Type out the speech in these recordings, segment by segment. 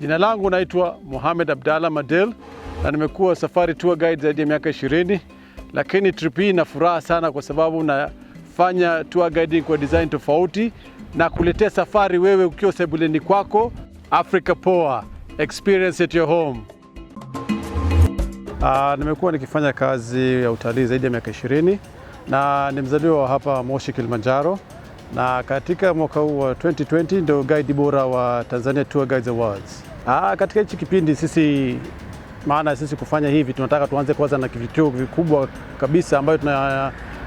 Jina langu naitwa Mohamed Abdalla Madel na nimekuwa safari tour guide zaidi ya miaka 20, lakini trip hii na furaha sana kwa sababu nafanya tour guiding kwa design tofauti na kuletea safari wewe ukiwa sebuleni kwako. Africa poa, experience at your home. Nimekuwa nikifanya kazi ya utalii zaidi ya miaka 20 na ni mzaliwa hapa Moshi, Kilimanjaro, na katika mwaka huu wa 2020 ndio guide bora wa Tanzania Tour Guides Awards. Katika hichi kipindi sisi kufanya hivi tunataka tuanze kwanza na kivutio vikubwa kabisa ambayo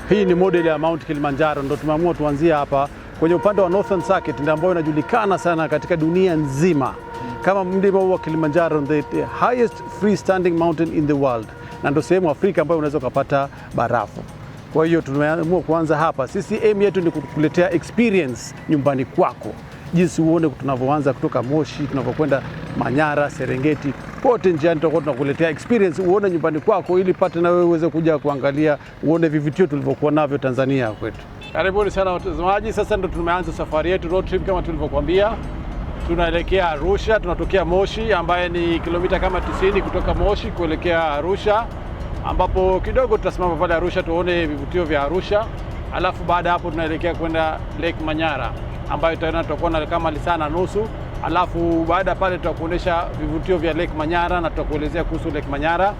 hii ni model ya Mount Kilimanjaro, ndio tumeamua tuanzie hapa kwenye upande wa Northern Circuit, ndio ambayo inajulikana sana katika dunia nzima kama mlima wa Kilimanjaro, the highest freestanding mountain in the world, na ndio sehemu Afrika ambayo unaweza kupata barafu. Kwa hiyo tumeamua kuanza hapa. Sisi aim yetu ni kukuletea experience nyumbani kwako, jinsi uone tunavyoanza kutoka Moshi, tunavyokwenda Manyara, Serengeti, pote njiani tutakuwa tunakuletea experience uone nyumbani kwako, ili pate na wewe uweze kuja kuangalia, uone vivutio tulivyokuwa navyo Tanzania kwetu. Karibuni sana watazamaji. Sasa ndio tumeanza safari yetu road trip kama tulivyokuambia. Tunaelekea Arusha, tunatokea Moshi ambaye ni kilomita kama 90 kutoka Moshi kuelekea Arusha, ambapo kidogo tutasimama pale Arusha tuone vivutio vya Arusha. Alafu baada hapo tunaelekea kwenda Lake Manyara ambayo tutakuwa na kama lisaa na nusu. Alafu baada pale tutakuonesha vivutio vya Lake Manyara na tutakuelezea kuhusu Lake Manyara.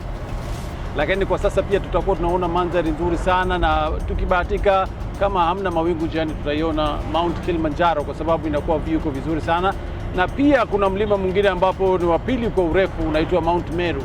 Lakini kwa sasa pia tutakuwa tunaona mandhari nzuri sana, na tukibahatika kama hamna mawingu njiani tutaiona Mount Kilimanjaro kwa sababu inakuwa view iko vizuri sana. Na pia kuna mlima mwingine ambapo ni wa pili kwa urefu unaitwa Mount Meru,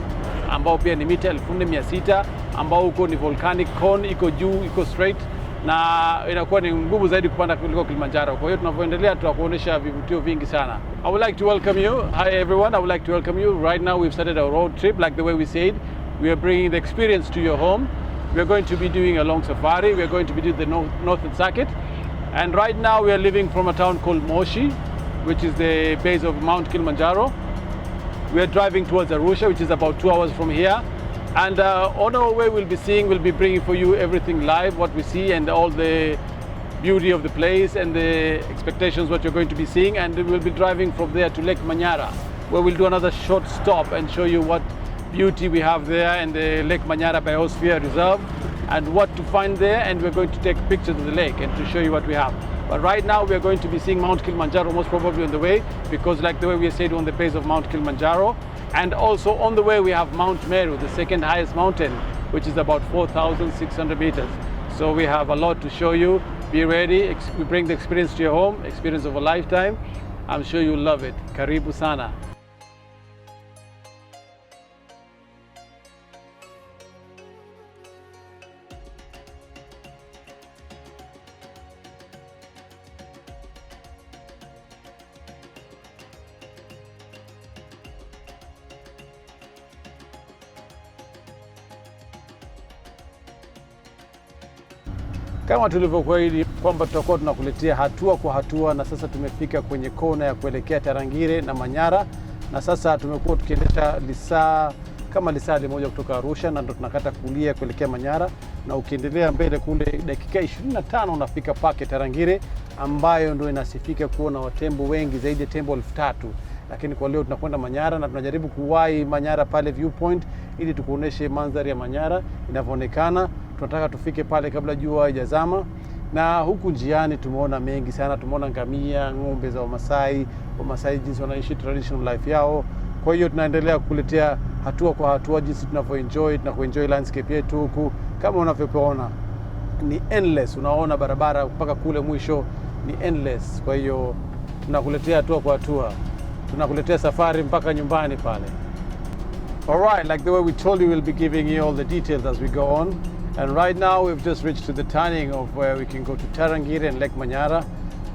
ambao pia ni mita 1600, ambao huko ni volcanic cone, iko juu, iko straight, na inakuwa ni ngumu zaidi kupanda kuliko Kilimanjaro. Kwa hiyo tunavyoendelea tutakuonesha vivutio vingi sana. I would like to welcome you. Hi everyone, I would like to welcome you. Right now we've started our road trip like the way we said. We are bringing the experience to your home. We are going to be doing a long safari. We are going to be doing the Northern Circuit. And right now we are leaving from a town called Moshi, which is the base of Mount Kilimanjaro. We are driving towards Arusha, which is about 2 hours from here. And on our way we'll be bringing for you everything live, what we see and all the beauty of the place and the expectations what you're going to be seeing. And we'll be driving from there to Lake Manyara, where we'll do another short stop and show you what beauty we have there and the Lake Manyara Biosphere Reserve and what to find there. And we're going to take pictures of the lake and to show you what we have. But right now we are going to be seeing Mount Kilimanjaro most probably on the way, because like the way we said, on the base of Mount Kilimanjaro. And also on the way we have Mount Meru, the second highest mountain, which is about 4,600 meters. So we have a lot to show you. Be ready. We bring the experience to your home, experience of a lifetime. I'm sure you'll love it. Karibu sana. Kama tulivyokuahidi kwamba tutakuwa tunakuletea hatua kwa hatua, na sasa tumefika kwenye kona ya kuelekea Tarangire na Manyara, na sasa tumekuwa tukiendesha lisaa limoja kutoka Arusha, na ndo tunakata kulia kuelekea Manyara, na ukiendelea mbele kule dakika 25 unafika pake Tarangire, ambayo ndo inasifika kuona watembo wengi zaidi ya tembo 3000. Lakini kwa leo tunakwenda Manyara na tunajaribu kuwahi Manyara pale viewpoint ili tukuoneshe mandhari ya Manyara inavyoonekana. Tunataka tufike pale kabla jua haijazama, na huku njiani tumeona mengi sana. Tumeona ngamia, ng'ombe za Wamasai jinsi wanaishi traditional life yao. Kwa hiyo tunaendelea kukuletea hatua kwa hatua jinsi tunavyoenjoy landscape yetu huku. Kama unavyoona ni endless, unaona barabara mpaka kule mwisho ni endless. Kwa hiyo tunakuletea hatua kwa hatua, tunakuletea safari mpaka nyumbani pale. Alright, like the way we told you, we'll be giving you all the details as we go on. And right now we've just reached to the turning of where we can go to Tarangire and Lake Manyara.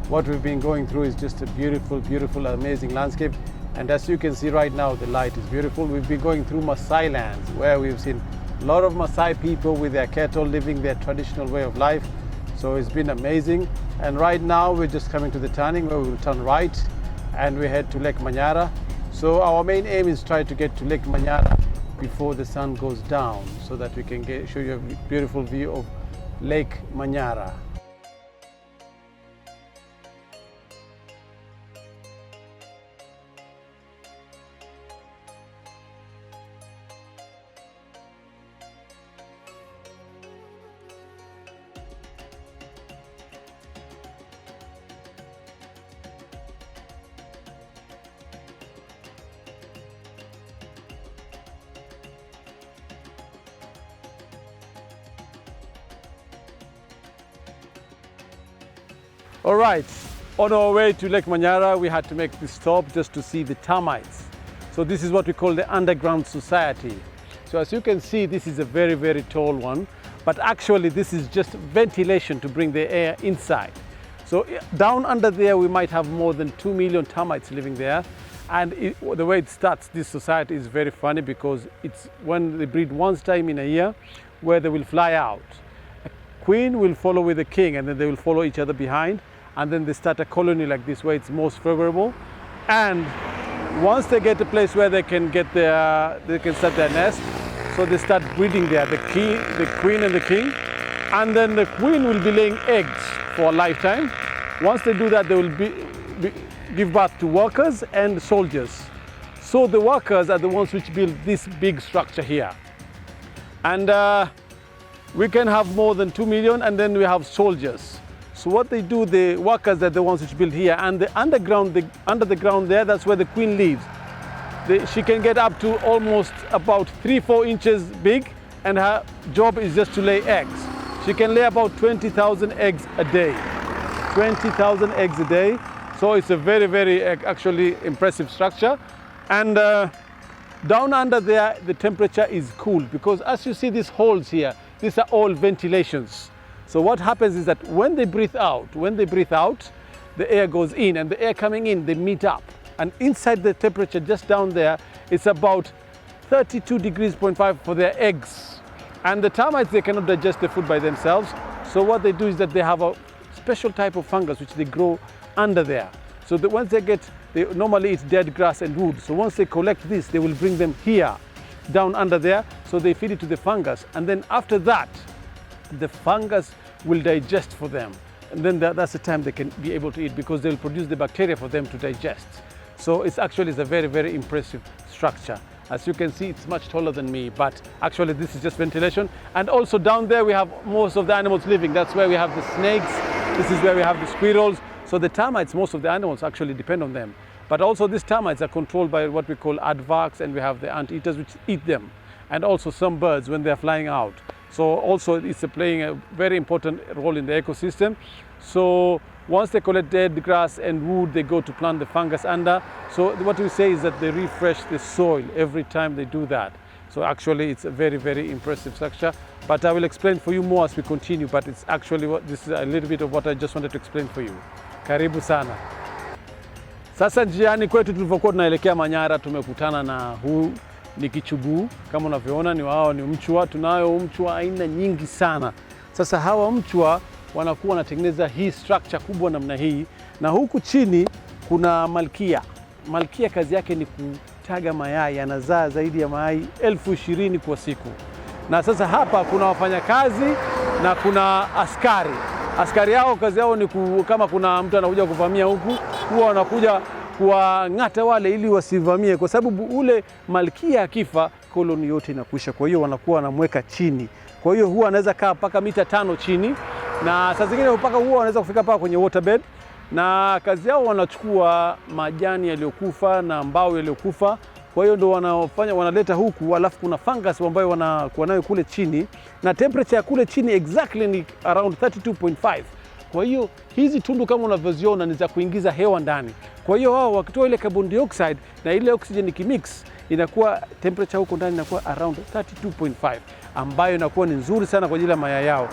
What we've been going through is just a beautiful, beautiful, amazing landscape. And as you can see right now, the light is beautiful. We've been going through Maasai lands, where we've seen a lot of Maasai people with their cattle living their traditional way of life. So it's been amazing. And right now we're just coming to the turning where we will turn right and we head to Lake Manyara. So our main aim is try to get to Lake Manyara before the sun goes down, so that we can show you a beautiful view of Lake Manyara. All right, on our way to Lake Manyara, we had to make this stop just to see the termites. So this is what we call the underground society. So as you can see, this is a very, very tall one, but actually this is just ventilation to bring the air inside. So down under there, we might have more than 2 million termites living there. And the way it starts, this society is very funny because it's when they breed once time in a year where they will fly out. A queen will follow with the king, and then they will follow each other behind. And then they start a colony like this where it's most favorable. And once they get a place where they can start their nest, so they start breeding there, the queen and the king. And then the queen will be laying eggs for a lifetime. Once they do that, they will give birth to workers and soldiers. So the workers are the ones which build this big structure here. And we can have more than 2 million, and then we have soldiers. So what they do, the workers are the ones which build here, and the underground, under the ground there, that's where the queen lives. She can get up to almost about 3-4 inches big, and her job is just to lay eggs. She can lay about 20,000 eggs a day. 20,000 eggs a day. So it's a very, very actually impressive structure. And down under there, the temperature is cool because as you see these holes here, these are all ventilations. So what happens is that when they breathe out, the air goes in, and the air coming in, they meet up. And inside the temperature just down there, it's about 32 degrees 0.5 for their eggs. And the termites, they cannot digest the food by themselves. So what they do is that they have a special type of fungus which they grow under there. So that once they normally eat dead grass and wood. So once they collect this, they will bring them here, down under there. So they feed it to the fungus. And then after that, the fungus will digest for them. And then that's the time they can be able to eat because they'll produce the bacteria for them to digest. So it's a very, very impressive structure. As you can see, it's much taller than me, but actually this is just ventilation. And also down there, we have most of the animals living. That's where we have the snakes. This is where we have the squirrels. So the termites, most of the animals actually depend on them. But also these termites are controlled by what we call aardvarks, and we have the anteaters which eat them. And also some birds when they're flying out. So also it's playing a very important role in the ecosystem. So once they collect dead grass and wood, they go to plant the fungus under. So what we say is that they refresh the soil every time they do that. So actually it's a very, very impressive structure. But I will explain for you more as we continue. But it's actually, this is a little bit of what I just wanted to explain for you. Karibu sana. Sasa njiani kwetu tulivyokuwa tunaelekea Manyara, tumekutana na huu ni kichuguu. Kama unavyoona ni mchwa. Tunayo mchwa aina nyingi sana. Sasa hawa mchwa wanakuwa wanatengeneza hii structure kubwa namna hii, na huku chini kuna malkia. Malkia kazi yake ni kutaga mayai, anazaa zaidi ya mayai 20,000 kwa siku. Na sasa hapa kuna wafanyakazi na kuna askari. Askari hao kazi yao ni kama kuna mtu anakuja kuvamia huku, huwa wanakuja kuwang'ata wale ili wasivamie, kwa sababu ule malkia akifa koloni yote inakwisha. Kwa hiyo wanakuwa wanamweka chini. Kwa hiyo huwa anaweza kaa mpaka mita 5 chini. Na saa zingine mpaka huwa wanaweza kufika mpaka kwenye waterbed, na kazi yao wanachukua majani yaliyokufa na mbao yaliyokufa. Kwa hiyo ndio wanaleta huku, alafu kuna fungus ambayo wanakuwa nayo kule chini, na temperature ya kule chini exactly ni around 32.5. Kwa hiyo hizi tundu kama unavyoziona ni za kuingiza hewa ndani. Kwa hiyo wao wakitoa ile carbon dioxide na ile oxygen ikimix, inakuwa temperature huko ndani inakuwa around 32.5, ambayo inakuwa ni nzuri sana kwa ajili ya mayai yao.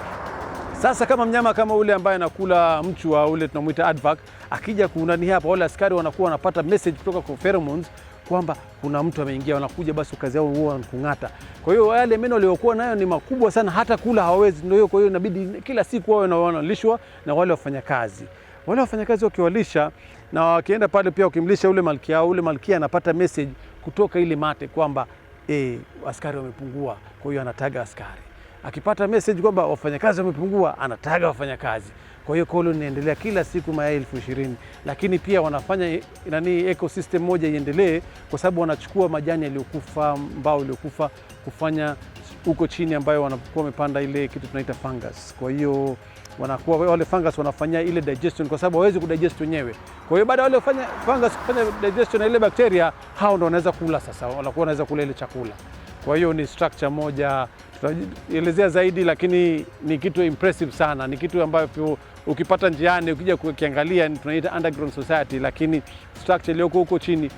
Sasa kama mnyama kama ule ambaye anakula mchwa ule tunamuita aardvark, akija kunani hapa, wale askari wanakuwa wanapata message kutoka kwa pheromones kwamba kuna mtu ameingia, wanakuja, basi kazi yao huwa kung'ata. Kwa hiyo yale meno waliokuwa nayo ni makubwa sana, hata kula hawawezi. Ndio hiyo, kwa hiyo inabidi kila siku wao wanalishwa na wale wafanyakazi. Wale wafanyakazi wakiwalisha na wakienda pale pia ukimlisha ule malkia anapata message kutoka ile mate kwamba askari wamepungua, kwa hiyo anataga askari. Akipata message kwamba wafanyakazi wamepungua, anataga wafanyakazi. Kwa hiyo koloni inaendelea kila siku mayai 20,000, lakini pia wanafanya ecosystem moja iendelee, kwa sababu wanachukua majani yaliyokufa, mbao iliyokufa kufanya huko chini, ambayo wanakuwa wamepanda ile kitu tunaita fungus. Kwa hiyo wanakuwa wale fungus wanafanya ile digestion, kwa sababu hawezi kudigest wenyewe. Kwa hiyo baada wale fungus kufanya digestion na ile bacteria, hao ndio wanaweza kula. Sasa wanakuwa wanaweza kula ile chakula. Kwa hiyo ni structure moja, tutaelezea zaidi, lakini ni kitu impressive sana. Ni kitu ambayo ukipata njiani ukija kukiangalia tunaita underground society, lakini structure iliyoko huko chini,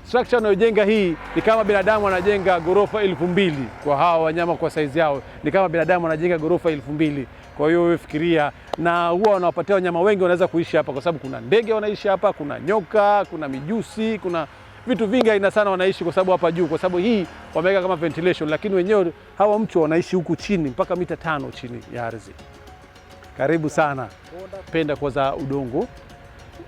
structure anayojenga hii ni kama binadamu anajenga ghorofa 2000 kwa hawa wanyama kwa size yao, ni kama binadamu anajenga ghorofa 2000. Kwa hiyo wewe fikiria, na huwa wanawapatia wanyama wengi wanaweza kuishi hapa kwa sababu kuna ndege wanaishi hapa, kuna nyoka, kuna mijusi, kuna vitu vingi aina sana wanaishi kwa sababu hapa juu, kwa sababu hii wameweka kama ventilation, lakini wenyewe hawa mchwa wanaishi huku chini mpaka mita 5 chini ya ardhi. Karibu sana. Penda kwanza udongo.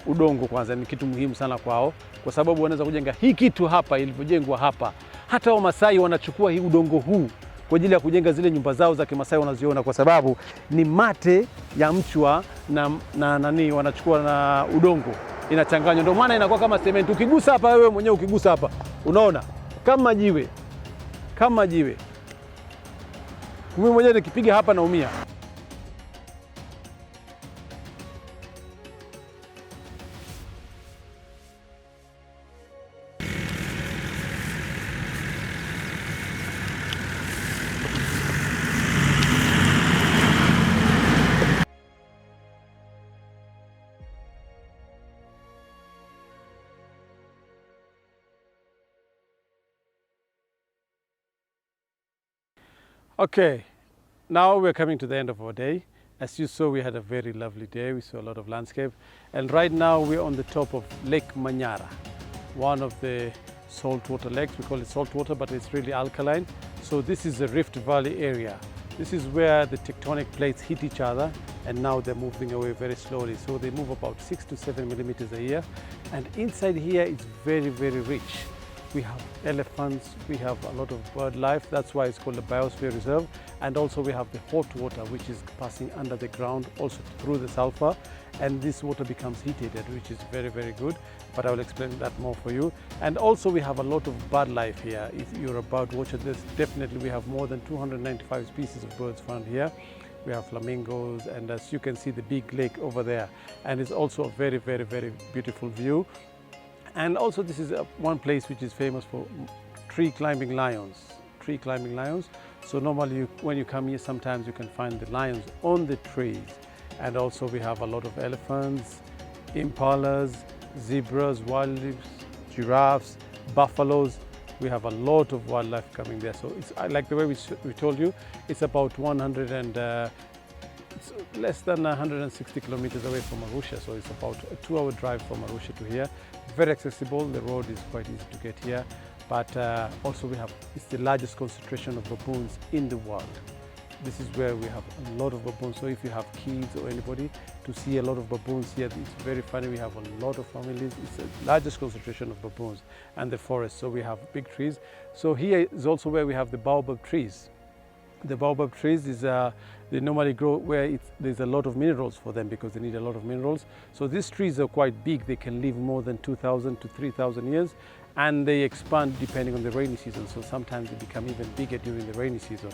Udongo kwanza ni kitu muhimu sana kwao, kwa sababu wanaweza kujenga hii kitu hapa ilivyojengwa hapa. Hata Wamasai wanachukua hii udongo huu kwa ajili ya kujenga zile nyumba zao za Kimasai wanaziona, kwa sababu ni mate ya mchwa na nani wanachukua na udongo inachanganywa, ndio maana inakuwa kama cement. Ukigusa hapa, wewe mwenyewe ukigusa hapa, unaona kama jiwe, kama jiwe. Mimi mwenyewe nikipiga hapa naumia. Okay, now we're coming to the end of our day. As you saw, we had a very lovely day. We saw a lot of landscape. And right now we're on the top of Lake Manyara, one of the saltwater lakes. We call it saltwater, but it's really alkaline. So this is the Rift Valley area. This is where the tectonic plates hit each other, and now they're moving away very slowly. So they move about 6 to 7 millimeters a year. And inside here it's very, very rich. We have elephants, we have a lot of bird life. That's why it's called the Biosphere Reserve. And also we have the hot water, which is passing under the ground, also through the sulfur. And this water becomes heated, which is very, very good. But I will explain that more for you. And also we have a lot of bird life here. If you're a bird watcher, definitely we have more than 295 species of birds found here. We have flamingos, and as you can see, the big lake over there. And it's also a very, very, very beautiful view. And also this is one place which is famous for tree climbing lions. Tree climbing lions. So normally when you come here, sometimes you can find the lions on the trees. And also we have a lot of elephants, impalas, zebras, wildlife, giraffes, buffaloes. We have a lot of wildlife coming there. So it's like the way we told you, it's about it's less than 160 kilometers away from Arusha. So it's about a 2-hour drive from Arusha to here. Very accessible. The road is quite easy to get here. But also it's the largest concentration of baboons in the world. This is where we have a lot of baboons. So if you have kids or anybody to see a lot of baboons here, it's very funny. We have a lot of families. It's the largest concentration of baboons, and the forest. So we have big trees. So here is also where we have the baobab trees. The baobab trees they normally grow where there's a lot of minerals for them, because they need a lot of minerals. So these trees are quite big. They can live more than 2,000 to 3,000 years, and they expand depending on the rainy season. So sometimes they become even bigger during the rainy season.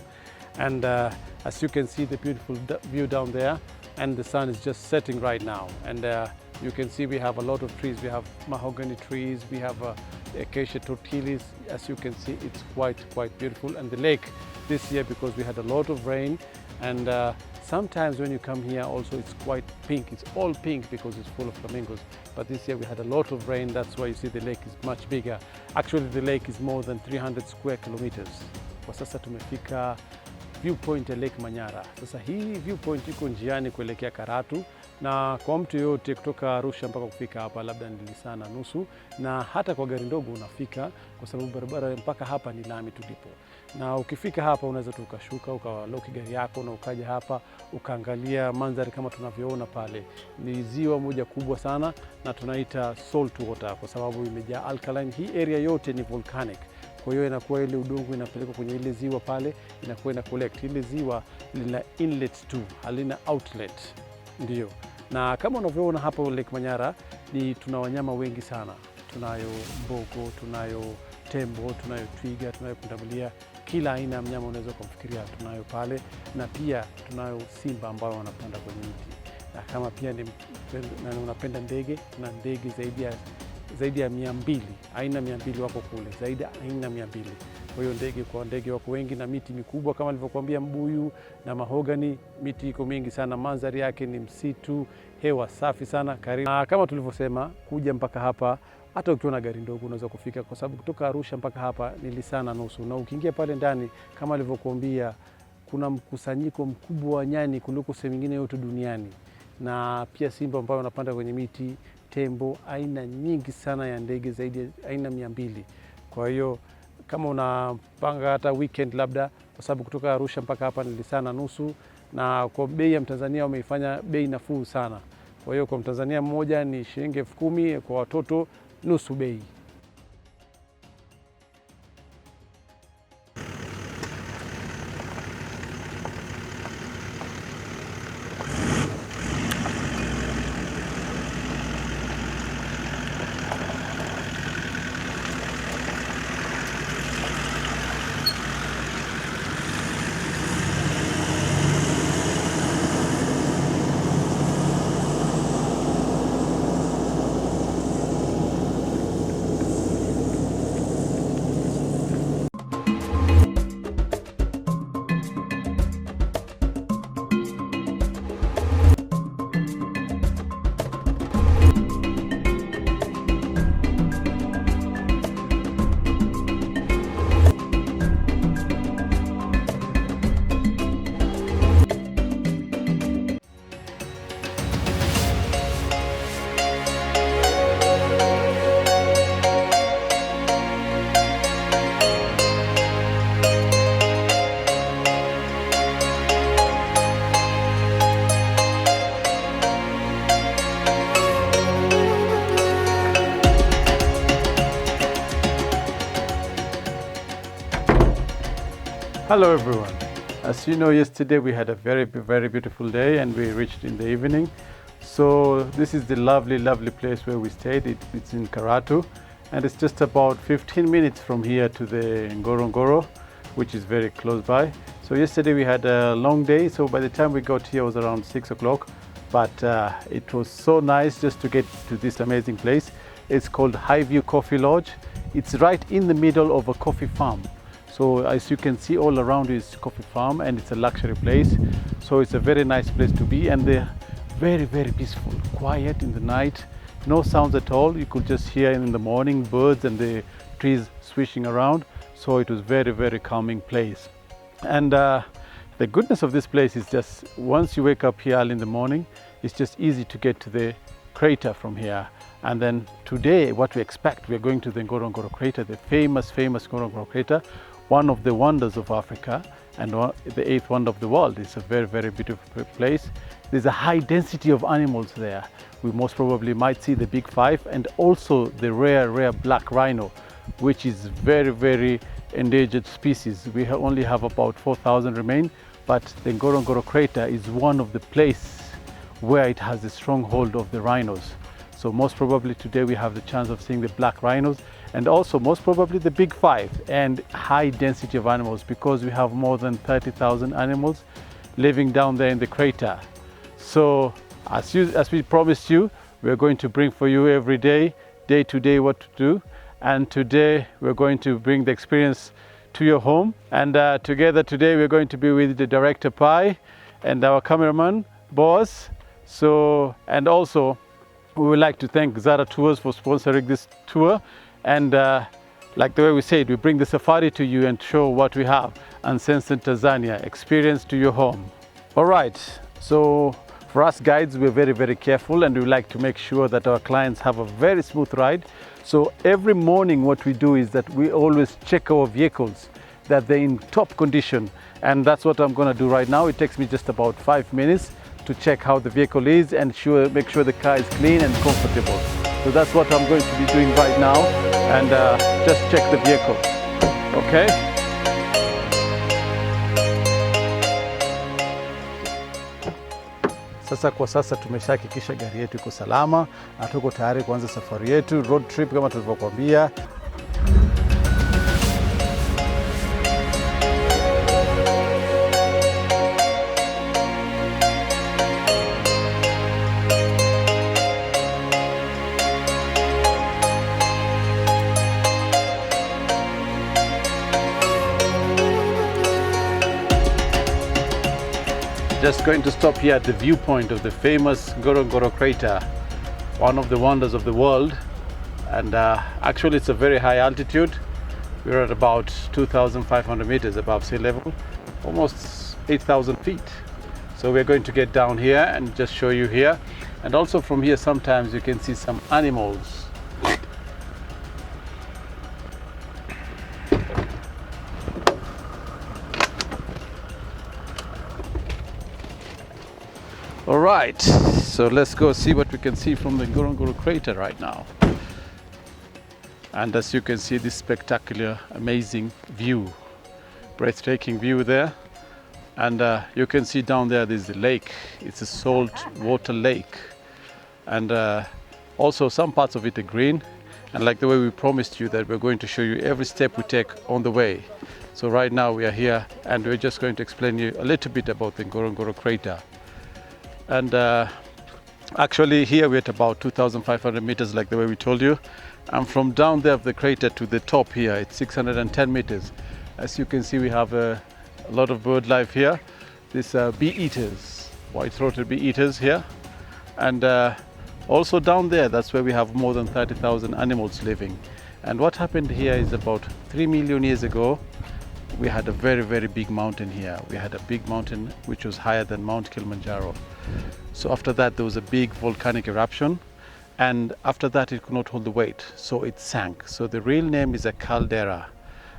And as you can see, the beautiful view down there, and the sun is just setting right now. And you can see we have a lot of trees. We have mahogany trees, we have acacia tortilis. As you can see, it's quite beautiful. And the lake this year, because we had a lot of rain, and sometimes when you come here also it's quite pink. It's all pink because it's full of flamingos. But this year we had a lot of rain. That's why you see the lake is much bigger. Actually the lake is more than 300 square kilometers. Kwa sasa tumefika viewpoint ya Lake Manyara. Sasa hii viewpoint iko njiani kuelekea Karatu, na kwa mtu yote kutoka Arusha mpaka kufika hapa labda ni saa na nusu, na hata kwa gari ndogo unafika, kwa sababu barabara mpaka hapa ni lami tulipo. Na ukifika hapa unaweza tukashuka ukaloki gari yako na ukaja hapa ukaangalia mandhari kama tunavyoona pale. Ni ziwa moja kubwa sana na tunaita salt water kwa sababu imejaa alkaline. Hii area yote ni volcanic. Kwa hiyo inakuwa ile udongo inapelekwa kwenye ile ziwa pale, inakuwa ina collect. Ile ziwa lina inlet tu, halina outlet. Ndio. Na kama unavyoona hapa Lake Manyara tuna wanyama wengi sana. Tunayo mbogo, tunayo tembo, tunayo twiga, tunayo pundamilia. Kila aina ya mnyama unaweza kumfikiria tunayo pale, na pia tunayo simba ambao wanapanda kwenye miti. Na kama pia unapenda ndege, tuna ndege zaidi ya 200, aina 200 wako kule, zaidi ya aina 200. Kwa hiyo ndege wako wengi, na miti mikubwa kama nilivyokuambia, mbuyu na mahogani, miti iko mingi sana. Mandhari yake ni msitu, hewa safi sana. Karibu. Na kama tulivyosema, kuja mpaka hapa, hata ukiwa na gari ndogo unaweza kufika, kwa sababu kutoka Arusha mpaka hapa ni saa na nusu. Na ukiingia pale ndani, kama nilivyokuambia, kuna mkusanyiko mkubwa wa nyani kuliko sehemu nyingine yote duniani, na pia simba ambao wanapanda kwenye miti, tembo, aina nyingi sana ya ndege, zaidi ya aina 200. Kwa hiyo kama unapanga hata weekend labda, kwa sababu kutoka Arusha mpaka hapa ni saa na nusu, na kwa bei ya Mtanzania wameifanya bei nafuu sana. Kwa hiyo kwa Mtanzania mmoja ni shilingi 10,000, kwa watoto nusu bei. Hello everyone. As you know, yesterday we had a very beautiful day and we reached in the evening. So this is the lovely place where we stayed. It's in Karatu, and it's just about 15 minutes from here to the Ngorongoro, which is very close by. So yesterday we had a long day, so by the time we got here it was around 6 o'clock. But it was so nice just to get to this amazing place. It's called Highview Coffee Lodge. It's right in the middle of a coffee farm. So as you can see, all around is coffee farm, and it's a luxury place. So it's a very nice place to be, and they're very peaceful, quiet in the night, no sounds at all. You could just hear in the morning birds and the trees swishing around. So it was very calming place. And the goodness of this place is just once you wake up here early in the morning, it's just easy to get to the crater from here. And then today, what we expect, we're going to the Ngorongoro crater, the famous Ngorongoro crater, one of the wonders of Africa and the 8th wonder of the world. It's a very beautiful place. There's a high density of animals there. We most probably might see the big 5 and also the rare black rhino, which is very endangered species. We only have about 4,000 remain, but the Ngorongoro crater is one of the places where it has a stronghold of the rhinos. So most probably today we have the chance of seeing the black rhinos, and also most probably the big 5 and high density of animals, because we have more than 30,000 animals living down there in the crater. So as we promised you, we're going to bring for you every day to day what to do. And today we're going to bring the experience to your home. And together today we're going to be with the director Pai and our cameraman Boaz. So, and also we would like to thank Zara Tours for sponsoring this tour. And like the way we said, we bring the safari to you and show what we have. Uncensored Tanzania, experience to your home. All right, so for us guides, we're very careful, and we like to make sure that our clients have a very smooth ride. So every morning what we do is that we always check our vehicles, that they're in top condition. And that's what I'm gonna do right now. It takes me just about 5 minutes to check how the vehicle is and make sure the car is clean and comfortable. So that's what I'm going to be doing right now, and just check the vehicle, okay? Kwa sasa tumeshahakikisha gari yetu iko salama na tuko tayari kuanza safari yetu, road trip kama tulivyokuambia. just going to stop here at the viewpoint of the famous Ngorongoro crater, one of the wonders of the world. And actually it's a very high altitude. We're at about 2,500 meters above sea level, almost 8,000 feet. So we're going to get down here and just show you here. And also from here sometimes you can see some animals. All right, so let's go see what we can see from the Ngorongoro crater right now. And as you can see, this spectacular, amazing view, breathtaking view there. And you can see down there, there's the lake. It's a salt water lake. And also some parts of it are green. And like the way we promised you that we're going to show you every step we take on the way. So right now we are here and we're just going to explain you a little bit about the Ngorongoro crater. And actually here we're at about 2,500 meters like the way we told you. And from down there of the crater to the top here, it's 610 meters. As you can see, we have a lot of bird life here. These bee eaters, white-throated bee eaters here. And also down there, that's where we have more than 30,000 animals living. And what happened here is about 3 million years ago, we had a very, very big mountain here. We had a big mountain which was higher than Mount Kilimanjaro. So after that, there was a big volcanic eruption. And after that, it could not hold the weight, so it sank. So the real name is a caldera.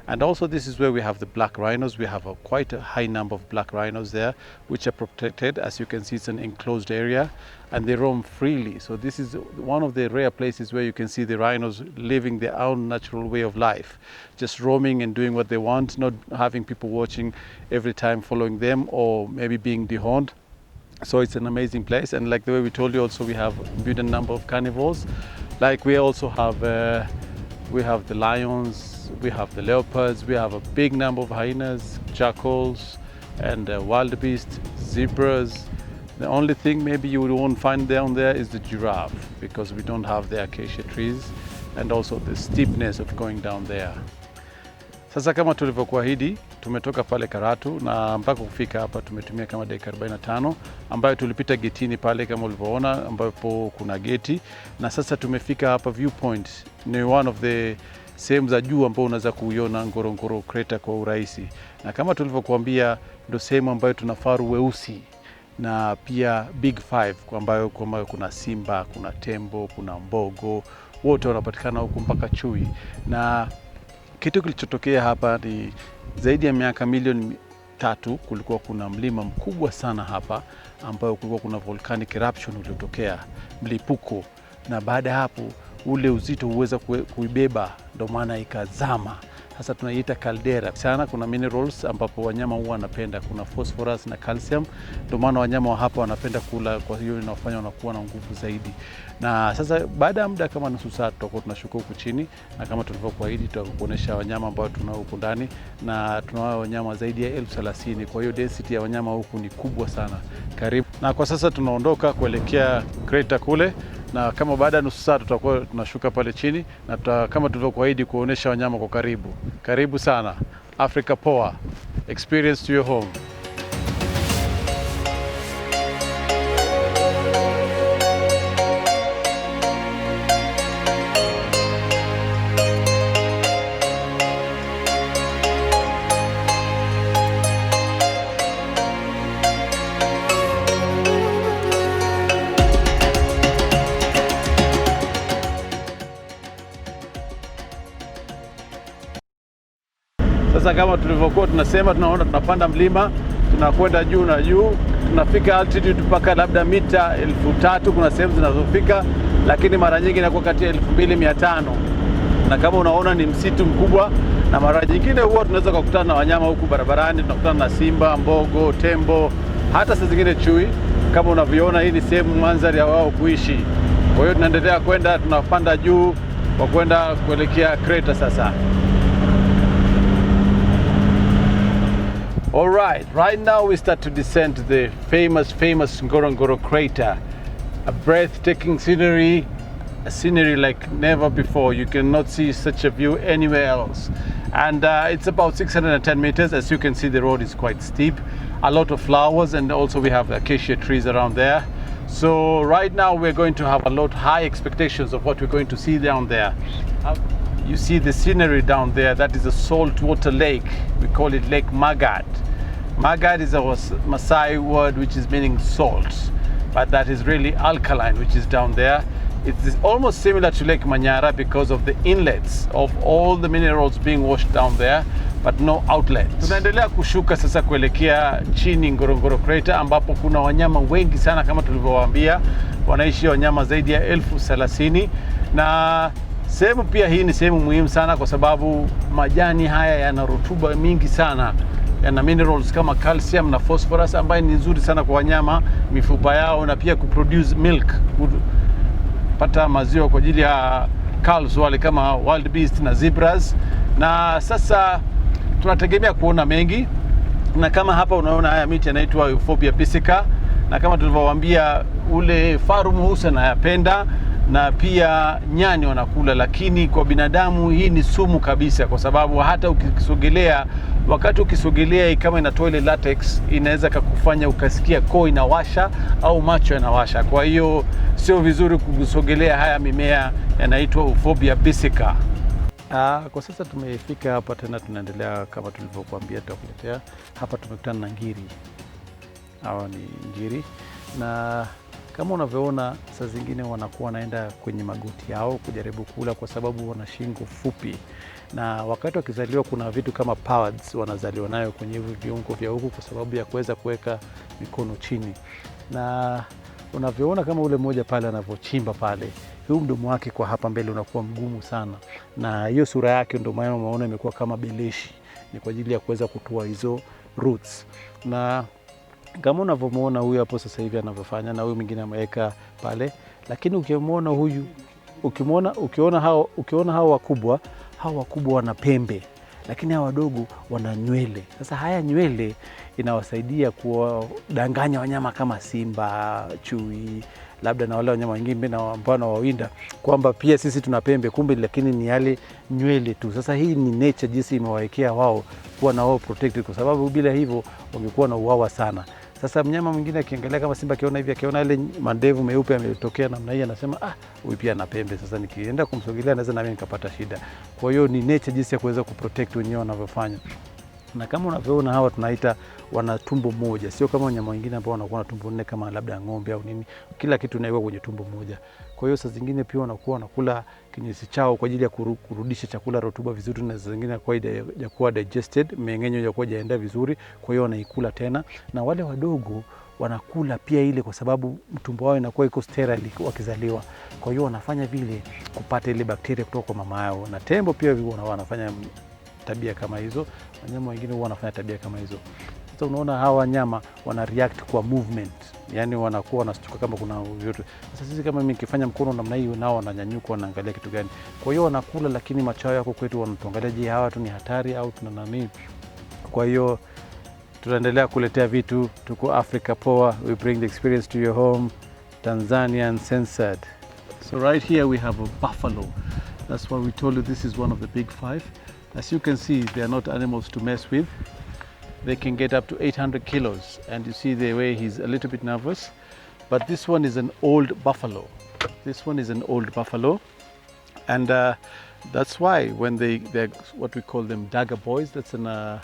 And also this is where we have the black rhinos. We have quite a high number of black rhinos there, which are protected. As you can see, it's an enclosed area and they roam freely. So this is one of the rare places where you can see the rhinos living their own natural way of life, just roaming and doing what they want, not having people watching every time following them or maybe being dehorned. So it's an amazing place, and like the way we told you, also we have a abundant number of carnivores. Like we also have the lions, we have the leopards, we have a big number of hyenas, jackals, and wildebeest, zebras. The only thing maybe you won't find down there is the giraffe, because we don't have the acacia trees, and also the steepness of going down there. Sasa kama tulivyokuahidi, tumetoka pale Karatu na mpaka kufika hapa tumetumia kama dakika 45, ambayo tulipita getini pale kama ulivyoona, ambapo kuna geti, na sasa tumefika hapa viewpoint. Ni one of the sehemu za juu ambao unaweza kuiona Ngorongoro crater kwa urahisi. Na kama tulivyokuambia, ndio sehemu ambayo tuna faru weusi na pia big five, kwa ambayo kuna simba, kuna tembo, kuna mbogo, wote wanapatikana huko mpaka chui. Na kitu kilichotokea hapa ni zaidi ya miaka milioni 3 kulikuwa kuna mlima mkubwa sana hapa, ambayo kulikuwa kuna volcanic eruption uliotokea, mlipuko, na baada hapo ule uzito huweza kuibeba, ndio maana ikazama. Sasa tunaiita caldera. Sana kuna minerals ambapo wanyama huwa wanapenda, kuna phosphorus na calcium, ndio maana wanyama wa hapa wanapenda kula, kwa hiyo inafanya wanakuwa na nguvu zaidi. Na sasa baada ya muda kama nusu saa tutakuwa tunashuka huku chini, na kama tulivyokuahidi tutakuonesha wanyama ambao tunao huku ndani, na tunao wanyama zaidi ya 30,000. Kwa hiyo density ya wanyama huku ni kubwa sana. Karibu. Na kwa sasa tunaondoka kuelekea crater kule, na kama baada ya nusu saa tutakuwa tunashuka pale chini, na kama tulivyokuahidi kuonesha wanyama kwa karibu. Karibu sana. Africa Poa. Experience to your home. Sasa kama tulivyokuwa tunasema, tunaona tunapanda mlima, tunakwenda juu na juu, tunafika altitude mpaka labda mita 3,000, kuna sehemu zinazofika, lakini mara nyingi inakuwa kati ya 2,500. Na kama unaona ni msitu mkubwa, na mara nyingine huwa tunaweza kukutana na wanyama huku barabarani, tunakutana na simba, mbogo, tembo, hata saa zingine chui. Kama unavyoona, hii ni sehemu mandhari ya wao kuishi. Kwa hiyo tunaendelea kwenda, tunapanda juu kwa kwenda kuelekea crater sasa. All right now we start to descend to the famous Ngorongoro crater. A breathtaking scenery, a scenery like never before. You cannot see such a view anywhere else. And it's about 610 meters. As you can see, the road is quite steep. A lot of flowers, and also we have acacia trees around there. So right now we're going to have a lot high expectations of what we're going to see down there. You see the scenery down there. That is a saltwater lake. We call it Lake Magad. Magad is a Maasai word which is meaning salt, but that is really alkaline, which is down there. It's almost similar to Lake Manyara because of the inlets of all the minerals being washed down there, but no outlets. Tunaendelea kushuka sasa kuelekea chini Ngorongoro Crater, ambapo kuna wanyama wengi sana kama tulivyowaambia. Wanaishi wanyama zaidi ya 30,000, na sehemu pia hii ni sehemu muhimu sana kwa sababu majani haya yana rutuba mingi sana. Yana minerals kama calcium na phosphorus ambayo ni nzuri sana kwa wanyama, mifupa yao, na pia kuproduce milk, kupata maziwa kwa ajili ya calves wale kama wild beast na zebras. Na sasa tunategemea kuona mengi, na kama hapa unaona haya miti yanaitwa Euphorbia pisica, na kama tulivyowaambia ule faru mweusi anayapenda, na pia nyani wanakula. Lakini kwa binadamu hii ni sumu kabisa, kwa sababu hata ukisogelea, wakati ukisogelea kama inatoa ile latex, inaweza kukufanya ukasikia koo inawasha au macho yanawasha. Kwa hiyo sio vizuri kusogelea haya mimea yanaitwa Euphorbia pisica. Kwa sasa tumefika hapa tena, tunaendelea kama tulivyokuambia tutakuletea hapa. Tumekutana na ngiri. Hawa ni ngiri, na kama unavyoona saa zingine wanakuwa wanaenda kwenye magoti yao kujaribu kula, kwa sababu wana shingo fupi, na wakati wakizaliwa kuna vitu kama pads wanazaliwa nayo kwenye hivi viungo vya huku kwa sababu ya kuweza kuweka mikono chini. Na unavyoona kama ule mmoja pale anavyochimba pale, huu mdomo wake kwa hapa mbele unakuwa mgumu sana, na hiyo sura yake ndio maana unaona imekuwa kama beleshi, ni kwa ajili ya kuweza kutoa hizo roots. Na kama unavyomuona huyu hapo sasa hivi anavyofanya, na huyu mwingine ameweka pale. Lakini ukimwona huyu, ukiona hao wakubwa wana pembe, lakini hao wadogo wana nywele. Sasa haya nywele inawasaidia kuwadanganya wanyama kama simba, chui, labda na wale wanyama wengine na ambao wawinda, kwamba pia sisi tuna pembe, kumbe lakini ni yale nywele tu. Sasa hii ni nature jinsi imewaekea wao kuwa na wao protected, kwa sababu bila hivyo wangekuwa na uwawa sana. Sasa mnyama mwingine akiangalia kama simba, akiona hivi, akiona ile mandevu meupe yametokea namna hii, anasema huyu pia ana pembe. Sasa nikienda kumsogelea naweza na mimi nikapata shida. Kwa hiyo ni nature jinsi ya kuweza kuprotect wenyewe wanavyofanya. Na kama unavyoona hawa tunaita wana tumbo moja, sio kama wanyama wengine ambao wanakuwa na tumbo nne kama labda ng'ombe au nini. Kila kitu inaiwa kwenye tumbo moja. Kwa hiyo saa zingine pia wanakuwa wanakula kinyesi chao kwa ajili ya kurudisha chakula rutuba vizuri, na saa zingine hajakuwa digested, mmeng'enyo hajakuwa hajaenda vizuri, kwa hiyo wanaikula tena. Na wale wadogo wanakula pia ile kwa sababu mtumbo wao inakuwa iko sterile wakizaliwa. Kwa hiyo wanafanya vile kupata ile bakteria kutoka kwa mama yao. Na tembo pia wanafanya tabia kama hizo. Wanyama wengine huwa wanafanya tabia kama hizo. Sasa unaona hawa wanyama wana react kwa movement, yani wanakuwa wanastuka kama kuna vitu. Sasa sisi kama mimi nikifanya mkono namna hiyo, nao wananyanyuka, wanaangalia kitu gani. Kwa hiyo wanakula, lakini macho yao kwetu wanatuangalia, je, hawa tu ni hatari au tuna nini? Kwa hiyo tunaendelea kuletea vitu. Tuko Africa Poa, we bring the experience to your home, Tanzania Uncensored. So right here we have a buffalo. That's why we told you this is one of the big five. As you can see, they are not animals to mess with. They can get up to 800 kilos, and you see the way he's a little bit nervous. But this one is an old buffalo. This one is an old buffalo, and that's why when they're what we call them dagger boys. That's a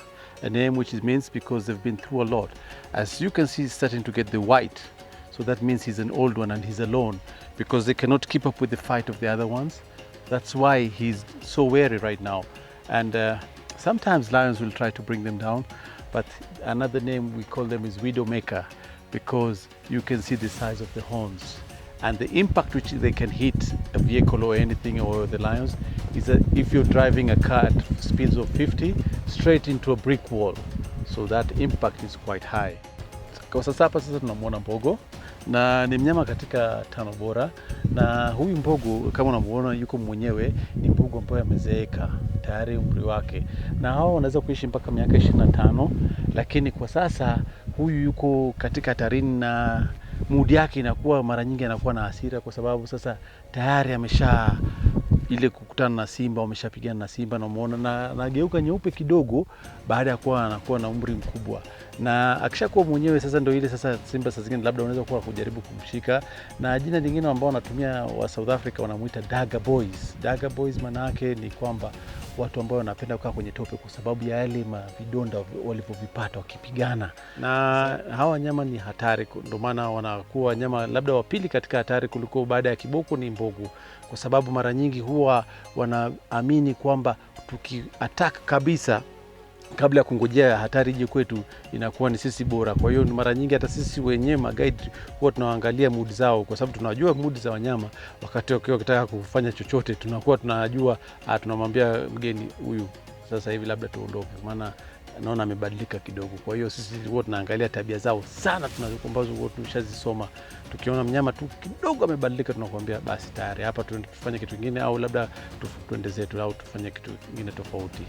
name which means because they've been through a lot. As you can see, he's starting to get the white, so that means he's an old one and he's alone because they cannot keep up with the fight of the other ones. That's why he's so wary right now. And sometimes lions will try to bring them down, but another name we call them is widowmaker, because you can see the size of the horns and the impact which they can hit a vehicle or anything, or the lions, is that if you're driving a car at speeds of 50 straight into a brick wall, so that impact is quite high. Kwa sasa tunamwona mbogo, na ni mnyama katika 5 bora, na huyu mbogo kama unamuona yuko mwenyewe, ni mbogo ambaye amezeeka tayari umri wake, na hao wanaweza kuishi mpaka miaka 25, lakini kwa sasa huyu yuko katika hatarini, na mood yake inakuwa mara nyingi anakuwa na hasira, kwa sababu sasa tayari amesha ile kukutana na simba, wameshapigana na simba na umeona, na anageuka nyeupe kidogo baada ya kuwa anakuwa na umri mkubwa. Na akishakuwa mwenyewe sasa ndio ile sasa simba sasa zingine labda unaweza kuwa kujaribu kumshika. Na jina lingine ambao wanatumia wa South Africa wanamuita Dagger Boys. Dagger Boys maana yake ni kwamba watu ambao wanapenda kukaa kwenye tope kwa sababu ya yale mavidonda walivyovipata wakipigana. Na hawa wanyama ni hatari, ndio maana wanakuwa wanyama labda wa pili katika hatari kuliko baada ya kiboko ni mbogo, kwa sababu mara nyingi huwa wanaamini kwamba tuki-attack kabisa kabla ya kungojea hatari ije kwetu inakuwa ni sisi bora. Kwa hiyo mara nyingi hata sisi wenyewe guide huwa tunaangalia mood zao, kwa sababu tunajua mood za wanyama. Wakati wakitaka kufanya chochote tunakuwa tunajua, tunamwambia mgeni huyu sasa hivi labda tuondoke, maana naona amebadilika kidogo. Kwa hiyo sisi huwa tunaangalia tabia zao sana, tunazokumbazo huwa tumeshazisoma. Tukiona mnyama tu kidogo amebadilika tunakuambia basi tayari hapa tufanye kitu kingine, au labda tuende zetu au tufanye kitu kingine tofauti.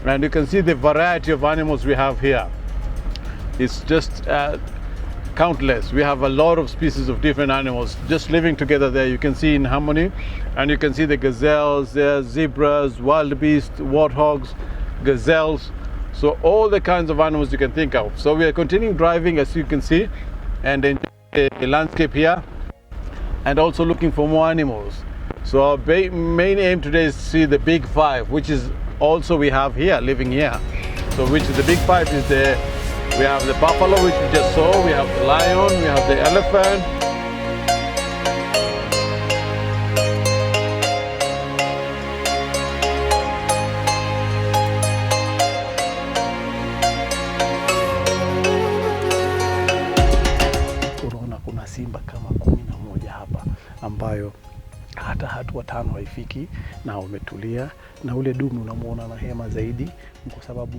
And you can see the variety of animals we have here. It's just countless. We have a lot of species of different animals just living together there. You can see in harmony, and you can see the gazelles there, zebras, wildebeest, warthogs, gazelles. So all the kinds of animals you can think of. So we are continuing driving, as you can see, and enjoying the landscape here, and also looking for more animals. So our main aim today is to see the big five, which is also we have here, living here. So which is the big five is we have the buffalo, which we just saw, we have the lion, we have the elephant. Unaona kuna simba kama 11 hapa ambayo hata hatua 5 haifiki na umetulia, na ule dume unamuona na hema zaidi kwa sababu